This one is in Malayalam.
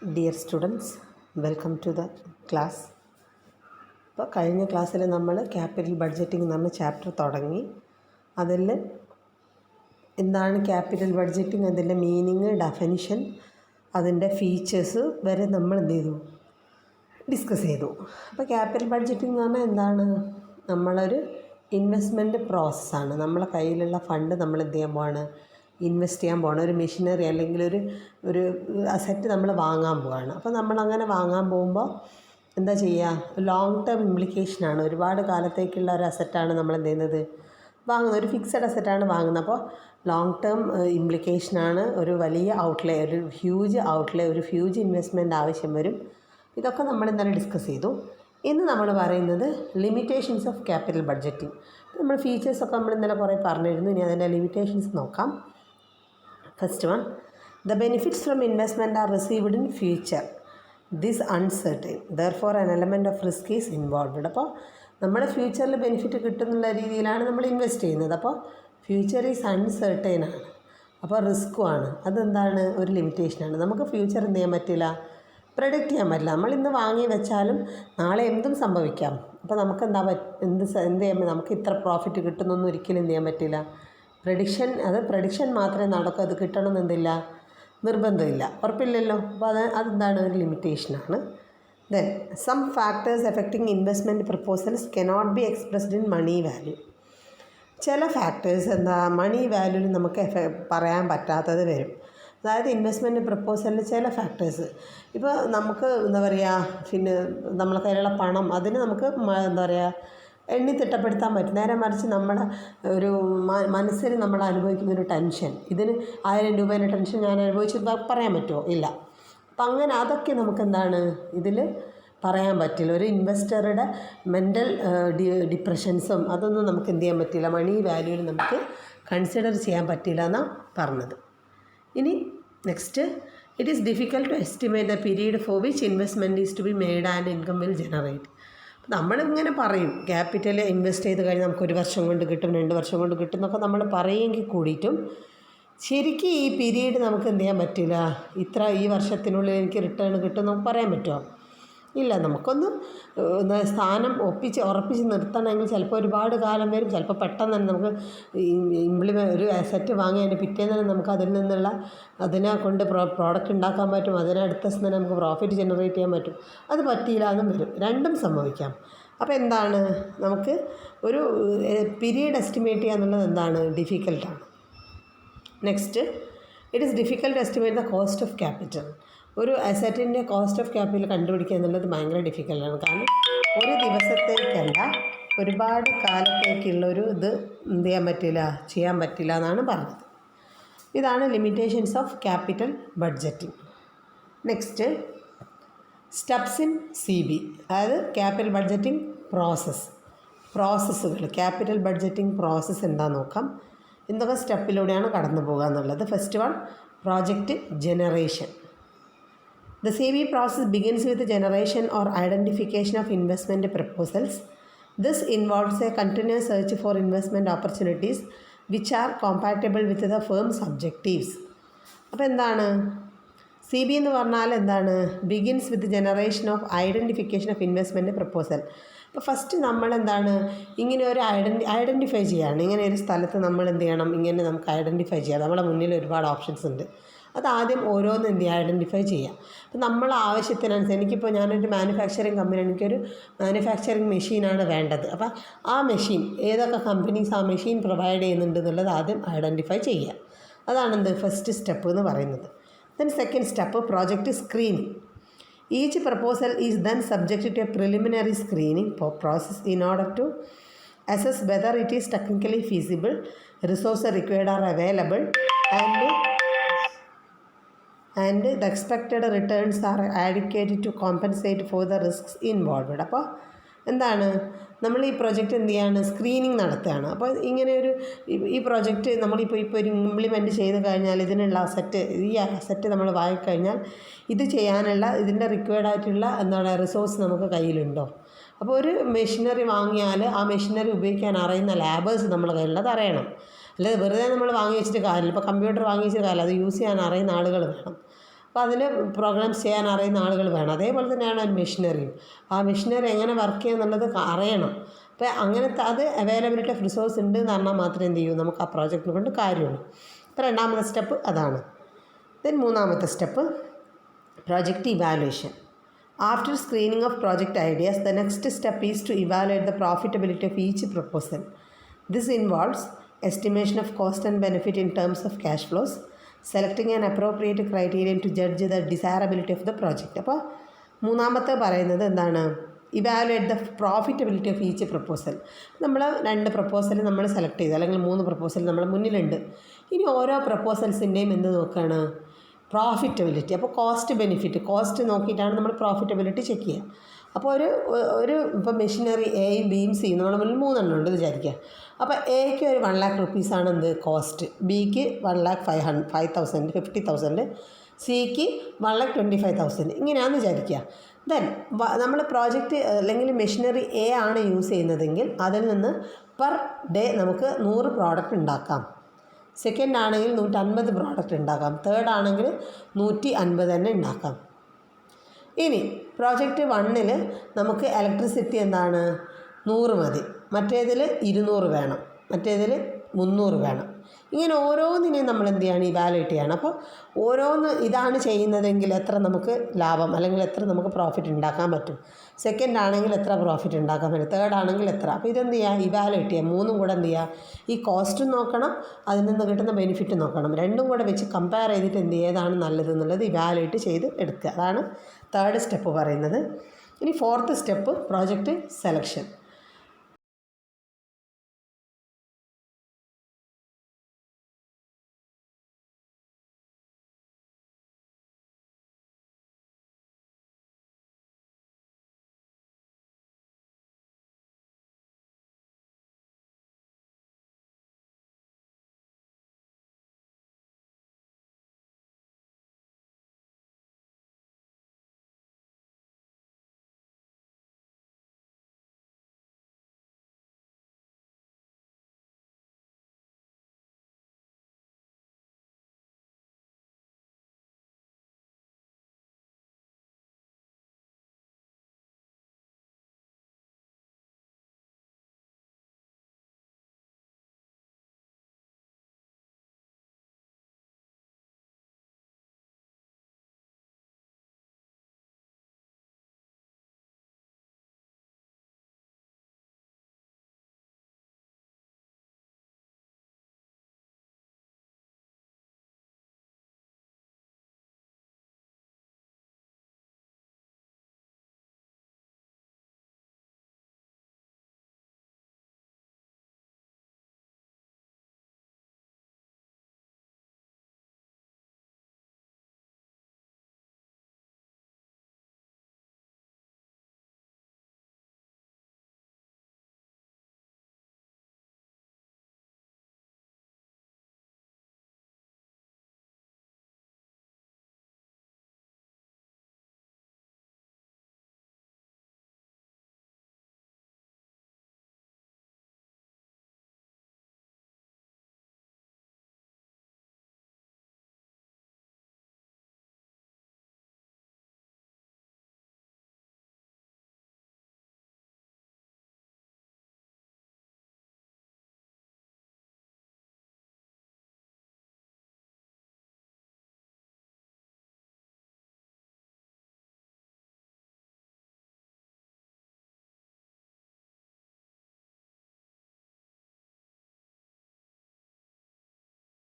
Dear students, welcome to the class. ഇപ്പോൾ കഴിഞ്ഞ ക്ലാസ്സിൽ നമ്മൾ ക്യാപിറ്റൽ ബഡ്ജറ്റിംഗ് എന്ന് പറഞ്ഞ ചാപ്റ്റർ തുടങ്ങി. അതിൽ എന്താണ് ക്യാപിറ്റൽ ബഡ്ജറ്റിംഗ്, അതിൻ്റെ മീനിങ്, ഡെഫിനിഷൻ, അതിൻ്റെ ഫീച്ചേഴ്സ് വരെ നമ്മൾ എന്ത് ചെയ്തു, ഡിസ്കസ് ചെയ്തു. അപ്പോൾ ക്യാപിറ്റൽ ബഡ്ജറ്റിംഗ് എന്ന് പറഞ്ഞാൽ എന്താണ്, നമ്മളൊരു ഇൻവെസ്റ്റ്മെൻറ്റ് പ്രോസസ്സാണ്. നമ്മളെ കയ്യിലുള്ള ഫണ്ട് നമ്മൾ എന്ത് ചെയ്യാൻ പോവാണ്, ഇൻവെസ്റ്റ് ചെയ്യാൻ പോകണം. ഒരു മെഷീനറി അല്ലെങ്കിൽ ഒരു അസറ്റ് നമ്മൾ വാങ്ങാൻ പോവുകയാണ്. അപ്പോൾ നമ്മളങ്ങനെ വാങ്ങാൻ പോകുമ്പോൾ എന്താ ചെയ്യുക, ലോങ് ടേം ഇംപ്ലിക്കേഷനാണ്. ഒരുപാട് കാലത്തേക്കുള്ള ഒരു അസറ്റാണ് നമ്മൾ എന്ത് ചെയ്യുന്നത്, വാങ്ങുന്നത്. ഒരു ഫിക്സഡ് അസറ്റാണ് വാങ്ങുന്നത്. അപ്പോൾ ലോങ് ടേം ഇംപ്ലിക്കേഷനാണ്. ഒരു വലിയ ഔട്ട്ലേ, ഒരു ഹ്യൂജ് ഔട്ട്ലേ, ഒരു ഹ്യൂജ് ഇൻവെസ്റ്റ്മെൻറ്റ് ആവശ്യം വരും. ഇതൊക്കെ നമ്മൾ ഇന്നലെ ഡിസ്കസ് ചെയ്തു. ഇന്ന് നമ്മൾ പറയുന്നത് ലിമിറ്റേഷൻസ് ഓഫ് ക്യാപിറ്റൽ ബഡ്ജറ്റിംഗ്. നമ്മൾ ഫീച്ചേഴ്സൊക്കെ നമ്മൾ ഇന്നലെ കുറേ പറഞ്ഞിരുന്നു. ഇനി അതിൻ്റെ ലിമിറ്റേഷൻസ് നോക്കാം. First one, the benefits from investment are received in future. This uncertain. Therefore, an element of risk is involved. അപ്പോൾ നമ്മുടെ ഫ്യൂച്ചറിൽ ബെനിഫിറ്റ് കിട്ടുന്നുള്ള രീതിയിലാണ് നമ്മൾ ഇൻവെസ്റ്റ് ചെയ്യുന്നത്. അപ്പോൾ ഫ്യൂച്ചർ ഈസ് അൺസർട്ടൈൻ ആണ്, അപ്പോൾ റിസ്ക്കും ആണ്. അതെന്താണ്, ഒരു ലിമിറ്റേഷനാണ്. നമുക്ക് ഫ്യൂച്ചർ എന്ത് ചെയ്യാൻ പറ്റില്ല, പ്രഡിക്റ്റ് ചെയ്യാൻ പറ്റില്ല. നമ്മൾ ഇന്ന് വാങ്ങി വെച്ചാലും നാളെ എന്തും സംഭവിക്കാം. അപ്പോൾ നമുക്ക് എന്ത് ചെയ്യാൻ, നമുക്ക് ഇത്ര പ്രോഫിറ്റ് കിട്ടുന്നൊന്നും ഒരിക്കലും എന്ത് ചെയ്യാൻ പറ്റില്ല. പ്രഡിക്ഷൻ മാത്രമേ നടക്കൂ, അത് കിട്ടണമെന്നെന്തില്ല, നിർബന്ധമില്ല, ഉറപ്പില്ലല്ലോ. അപ്പോൾ അതെന്താണ്, ഒരു ലിമിറ്റേഷനാണ്. Then some factors affecting investment proposals cannot be expressed in money value. ചില ഫാക്ടേഴ്സ് മണി വാല്യൂവിൽ നമുക്ക് പറയാൻ പറ്റാത്തത് വരും. അതായത് ഇൻവെസ്റ്റ്മെൻറ്റ് പ്രപ്പോസലിൽ ചില ഫാക്ടേഴ്സ്, ഇപ്പോൾ നമുക്ക് എന്താ പറയുക, പിന്നെ നമ്മളെ കയ്യിലുള്ള പണം, അതിന് നമുക്ക് എന്താ പറയുക, എണ്ണി തിട്ടപ്പെടുത്താൻ പറ്റും. നേരെ മറിച്ച് നമ്മുടെ ഒരു മനസ്സിൽ നമ്മൾ അനുഭവിക്കുന്ന ഒരു ടെൻഷൻ, ഇതിന് 1000 രൂപേൻ്റെ ടെൻഷൻ ഞാൻ അനുഭവിച്ച് പറയാൻ പറ്റുമോ, ഇല്ല. അപ്പം അങ്ങനെ അതൊക്കെ നമുക്കെന്താണ് ഇതിൽ പറയാൻ പറ്റില്ല. ഒരു ഇൻവെസ്റ്ററുടെ മെൻ്റൽ ഡിപ്രഷൻസും അതൊന്നും നമുക്ക് എന്ത് ചെയ്യാൻ പറ്റില്ല, മണി വാല്യൂവിൽ നമുക്ക് കൺസിഡർ ചെയ്യാൻ പറ്റില്ല എന്നാണ് പറഞ്ഞത്. ഇനി next, it is difficult to estimate the period for which investment is to be made and income will generate. നമ്മളിങ്ങനെ പറയും, ക്യാപിറ്റൽ ഇൻവെസ്റ്റ് ചെയ്ത് കഴിഞ്ഞാൽ നമുക്ക് 1 വർഷം കൊണ്ട് കിട്ടും, 2 വർഷം കൊണ്ട് കിട്ടും എന്നൊക്കെ നമ്മൾ പറയുമെങ്കിൽ കൂടിയിട്ടും ശരിക്കും ഈ പീരീഡ് നമുക്ക് എന്ത് ചെയ്യാൻ പറ്റില്ല. ഈ വർഷത്തിനുള്ളിൽ എനിക്ക് റിട്ടേൺ കിട്ടും നമുക്ക് പറയാൻ പറ്റുമോ, ഇല്ല. നമുക്കൊന്ന് സ്ഥാനം ഉറപ്പിച്ച് നിർത്തണമെങ്കിൽ ചിലപ്പോൾ ഒരുപാട് കാലം വരും. ചിലപ്പോൾ പെട്ടെന്ന് തന്നെ നമുക്ക് ഒരു അസറ്റ് വാങ്ങി അതിൻ്റെ പിറ്റേന്ന് തന്നെ നമുക്ക് അതിൽ നിന്നുള്ള അതിനെ കൊണ്ട് പ്രോഡക്റ്റ് ഉണ്ടാക്കാൻ പറ്റും. അതിനടുത്ത ദിവസം തന്നെ നമുക്ക് പ്രോഫിറ്റ് ജനറേറ്റ് ചെയ്യാൻ പറ്റും. അത് പറ്റിയില്ല എന്നും വരും, രണ്ടും സംഭവിക്കാം. അപ്പോൾ എന്താണ്, നമുക്ക് ഒരു പീരീഡ് എസ്റ്റിമേറ്റ് ചെയ്യുക എന്നുള്ളത് എന്താണ്, ഡിഫിക്കൽട്ടാണ്. Next, it is difficult estimate the cost of capital. ഒരു അസറ്റിൻ്റെ കോസ്റ്റ് ഓഫ് ക്യാപിറ്റൽ കണ്ടുപിടിക്കുക എന്നുള്ളത് ഭയങ്കര ഡിഫിക്കൽട്ടാണ്. കാരണം ഒരു ദിവസത്തേക്കല്ല, ഒരുപാട് കാലത്തേക്കുള്ളൊരു ഇത് എന്ത് ചെയ്യാൻ പറ്റില്ല എന്നാണ് പറഞ്ഞത്. ഇതാണ് limitations of capital budgeting. Next, steps in CB, അതായത് ക്യാപിറ്റൽ ബഡ്ജറ്റിംഗ് പ്രോസസ്സുകൾ. ക്യാപിറ്റൽ ബഡ്ജറ്റിംഗ് പ്രോസസ്സ് എന്താണെന്ന് നോക്കാം. എന്തൊക്കെ സ്റ്റെപ്പിലൂടെയാണ് കടന്നു പോകുക എന്നുള്ളത്. First one, project generation. The CB process begins with the generation or identification of investment proposals. This involves a continuous search for investment opportunities which are compatible with the firm's objectives. അപ്പോൾ എന്താണ് CB എന്ന് പറഞ്ഞാൽ എന്താണ്, begins with generation of identification of investment proposal. അപ്പോൾ ഫസ്റ്റ് നമ്മളെന്താണ്, ഇങ്ങനെ ഒരു ഐഡൻറ്റിഫൈ ചെയ്യുകയാണ്. ഇങ്ങനെ ഒരു സ്ഥലത്ത് നമ്മൾ എന്ത് ചെയ്യണം, ഇങ്ങനെ നമുക്ക് ഐഡൻറ്റിഫൈ ചെയ്യാം. നമ്മളെ മുന്നിൽ ഒരുപാട് ഓപ്ഷൻസ് ഉണ്ട്. അതാദ്യം ഓരോന്ന് എന്ത് ചെയ്യുക, ഐഡൻറ്റിഫൈ ചെയ്യുക. അപ്പോൾ നമ്മളെ ആവശ്യത്തിനനുസരിച്ച്, എനിക്കിപ്പോൾ ഞാനൊരു മാനുഫാക്ചറിങ് കമ്പനിയാണ്, എനിക്കൊരു മാനുഫാക്ചറിങ് മെഷീനാണ് വേണ്ടത്. അപ്പോൾ ആ മെഷീൻ ഏതൊക്കെ കമ്പനീസ് ആ മെഷീൻ പ്രൊവൈഡ് ചെയ്യുന്നുണ്ട് എന്നുള്ളത് ആദ്യം ഐഡൻറ്റിഫൈ ചെയ്യുക. അതാണെന്ത് ഫസ്റ്റ് സ്റ്റെപ്പ് എന്ന് പറയുന്നത്. Then second step, project screening. Each proposal is then subject to a preliminary screening process in order to assess whether it is technically feasible, resources required are available and the expected returns are adequate to compensate for the risks involved. അപ്പോൾ എന്താണ്, നമ്മൾ ഈ പ്രൊജക്റ്റ് എന്ത് ചെയ്യാണ്, സ്ക്രീനിങ് നടത്തുകയാണ്. അപ്പോൾ ഇങ്ങനെ ഈ പ്രൊജക്റ്റ് നമ്മളിപ്പോൾ ഒരു ഇംപ്ലിമെൻറ്റ് ചെയ്ത് കഴിഞ്ഞാൽ ഇതിനുള്ള ഈ അസറ്റ് നമ്മൾ വാങ്ങിക്കഴിഞ്ഞാൽ ഇത് ചെയ്യാനുള്ള ഇതിൻ്റെ റിക്വയർഡ് ആയിട്ടുള്ള റിസോഴ്സ് നമുക്ക് കയ്യിലുണ്ടോ. അപ്പോൾ ഒരു മെഷീനറി വാങ്ങിയാൽ ആ മെഷീനറി ഉപയോഗിക്കാൻ അറിയുന്ന ലാബേഴ്സ് നമ്മളെ കയ്യിലുള്ളത് അറിയണം. അല്ലാതെ വെറുതെ നമ്മൾ വാങ്ങി വെച്ചിട്ട് കാര്യമില്ല. ഇപ്പോൾ കമ്പ്യൂട്ടർ വാങ്ങി വെച്ചിട്ട് കാര്യമില്ല, അത് യൂസ് ചെയ്യാൻ അറിയുന്ന ആളുകൾ വേണം. അപ്പോൾ അതിൽ പ്രോഗ്രാംസ് ചെയ്യാൻ അറിയുന്ന ആളുകൾ വേണം. അതേപോലെ തന്നെയാണ് ഒരു മെഷീനറിയും. ആ മെഷീനറി എങ്ങനെ വർക്ക് ചെയ്യുന്നുള്ളത് അറിയണം. അപ്പോൾ അങ്ങനത്തെ അത് അവൈലബിലിറ്റി ഓഫ് റിസോഴ്സ് ഉണ്ട് എന്ന് പറഞ്ഞാൽ മാത്രമേ എന്ത് ചെയ്യൂ നമുക്ക് ആ പ്രോജക്റ്റിനെ കൊണ്ട് കാര്യമുള്ളൂ. അപ്പോൾ രണ്ടാമത്തെ സ്റ്റെപ്പ് അതാണ്. ദെൻ മൂന്നാമത്തെ step project evaluation. After screening of project ideas, the next step is to evaluate the profitability of each proposal. This involves estimation of cost and benefit in terms of cash flows, selecting an appropriate criterion to judge the desirability of the project. അപ്പോൾ മൂന്നാമത്തെ പറയുന്നത് എന്താണ്? Evaluate the profitability of each proposal. നമ്മൾ 2 പ്രപ്പോസൽ നമ്മൾ സെലക്ട് ചെയ്തു, അല്ലെങ്കിൽ 3 പ്രപ്പോസൽ നമ്മുടെ മുന്നിലുണ്ട്. ഇനി ഓരോ പ്രപ്പോസൽസിൻ്റെയും എന്ത് നോക്കുകയാണ്? പ്രോഫിറ്റബിലിറ്റി. അപ്പോൾ കോസ്റ്റ് നോക്കിയിട്ടാണ് നമ്മൾ പ്രോഫിറ്റബിലിറ്റി ചെക്ക് ചെയ്യുക. അപ്പോൾ ഒരു ഇപ്പോൾ മെഷീനറി എയും ബിയും സിയും നമ്മുടെ മുന്നിൽ 3 എണ്ണം ഉണ്ട് വിചാരിക്കുക. അപ്പോൾ എക്ക് ഒരു 1 lakh റുപ്പീസാണ് എന്ത് കോസ്റ്റ്, ബിക്ക് 1,05,000 സിക്ക് 1,25,000 ഇങ്ങനെയാണെന്ന് വിചാരിക്കുക. ദെൻ നമ്മൾ പ്രോജക്റ്റ് അല്ലെങ്കിൽ മെഷീനറി എ ആണ് യൂസ് ചെയ്യുന്നതെങ്കിൽ അതിൽ നിന്ന് പെർ ഡേ നമുക്ക് 100 പ്രോഡക്റ്റ് ഉണ്ടാക്കാം. സെക്കൻഡ് ആണെങ്കിൽ 150 പ്രോഡക്റ്റ് ഉണ്ടാക്കാം. തേർഡ് ആണെങ്കിൽ 150 തന്നെ ഉണ്ടാക്കാം. ഇനി പ്രോജക്റ്റ് 1ൽ നമുക്ക് ഇലക്ട്രിസിറ്റി എന്താണ് 100 മതി, മറ്റേതിൽ 200 വേണം, മറ്റേതിൽ 300 വേണം. ഇങ്ങനെ ഓരോന്നിനെയും നമ്മൾ എന്ത് ചെയ്യണം? ഇവാലുവേറ്റ് ചെയ്യണം. അപ്പോൾ ഓരോന്ന് ഇതാണ് ചെയ്യുന്നതെങ്കിൽ എത്ര നമുക്ക് ലാഭം അല്ലെങ്കിൽ എത്ര നമുക്ക് പ്രോഫിറ്റ് ഉണ്ടാക്കാൻ പറ്റും, സെക്കൻഡ് ആണെങ്കിൽ എത്ര പ്രോഫിറ്റ് ഉണ്ടാക്കാൻ പറ്റും, തേർഡ് ആണെങ്കിൽ എത്ര. അപ്പോൾ ഇതെന്ത് ചെയ്യുക? ഇവാലുവേറ്റ് ചെയ്യുക. 3ഉം കൂടെ എന്ത് ചെയ്യുക? ഈ കോസ്റ്റും നോക്കണം, അതിൽ നിന്ന് കിട്ടുന്ന ബെനിഫിറ്റ് നോക്കണം. 2ഉം കൂടെ വെച്ച് കമ്പയർ ചെയ്തിട്ട് എന്ത് ഏതാണ് നല്ലത് എന്നുള്ളത് ഇവാലുവേറ്റ് ചെയ്ത് എടുക്കുക. അതാണ് തേർഡ് സ്റ്റെപ്പ് പറയുന്നത്. ഇനി 4th സ്റ്റെപ്പ് പ്രോജക്റ്റ് സെലക്ഷൻ.